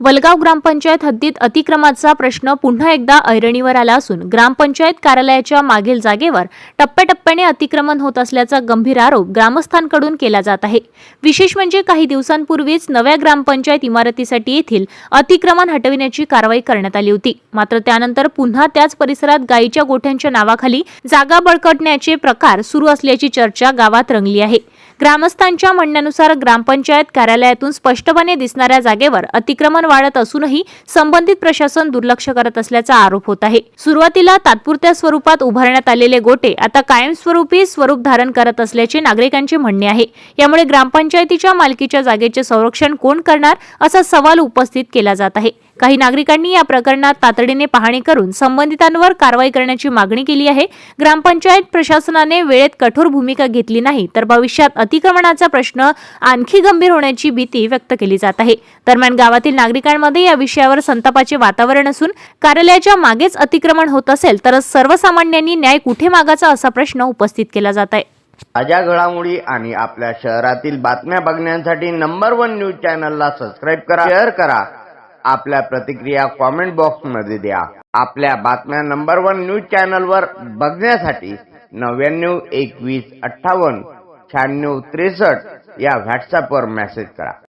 वलगाव ग्रामपंचायत हद्दीत अतिक्रमणाचा प्रश्न पुन्हा एकदा ऐरणीवर आला असून ग्रामपंचायत कार्यालयाच्या मागील जागेवर टप्प्याटप्प्याने अतिक्रमण होत असल्याचा गंभीर आरोप ग्रामस्थांकडून केला जात आहे। विशेष म्हणजे काही दिवसांपूर्वीच नव्या ग्रामपंचायत इमारतीसाठी येथील अतिक्रमण हटविण्याची कारवाई करण्यात आली होती। मात्र त्यानंतर पुन्हा त्याच परिसरात गायीच्या गोठ्यांच्या नावाखाली जागा बळकटण्याचे प्रकार सुरू असल्याची चर्चा गावात रंगली आहे। ग्रामस्थांच्या म्हणण्यानुसार ग्रामपंचायत कार्यालयातून स्पष्टपणे दिसणाऱ्या जागेवर अतिक्रमण वाढत असूनही संबंधित प्रशासन दुर्लक्ष करत असल्याचा आरोप होत आहे। सुरुवातीला तात्पुरत्या स्वरूपात उभारण्यात आलेले गोटे आता कायमस्वरूपी स्वरूप धारण करत असल्याचे नागरिकांचे म्हणणे आहे। यामुळे ग्रामपंचायतीच्या मालकीच्या जागेचे संरक्षण कोण करणार असा सवाल उपस्थित केला जात आहे। काही नागरिकांनी या प्रकरणात तातडीने पाहणी करून संबंधितांवर कारवाई करण्याची मागणी केली आहे। ग्रामपंचायत प्रशासनाने वेळेत कठोर भूमिका घेतली नाही तर भविष्यात अतिक्रमणाचा प्रश्न आणखी गंभीर होण्याची भीती व्यक्त केली जात आहे। दरम्यान गावातील नागरिकांमध्ये या विषयावर संतापाचे वातावरण असून कार्यालयाच्या मागेच अतिक्रमण होत असेल तर सर्वसामान्यांनी न्याय कुठे मागायचा असा प्रश्न उपस्थित केला जात आहे। ताज्या घडामोडी आणि आपल्या शहरातील बातम्या बघण्यासाठी नंबर 1 न्यूज चॅनलला सबस्क्राइब करा, शेअर करा, आपल्या प्रतिक्रिया कमेंट बॉक्स मध्ये द्या। आपल्या बातम्या नंबर 1 न्यूज चॅनलवर बघण्यासाठी 99 21 58 96 63 या व्हॉट्सअपवर मेसेज करा।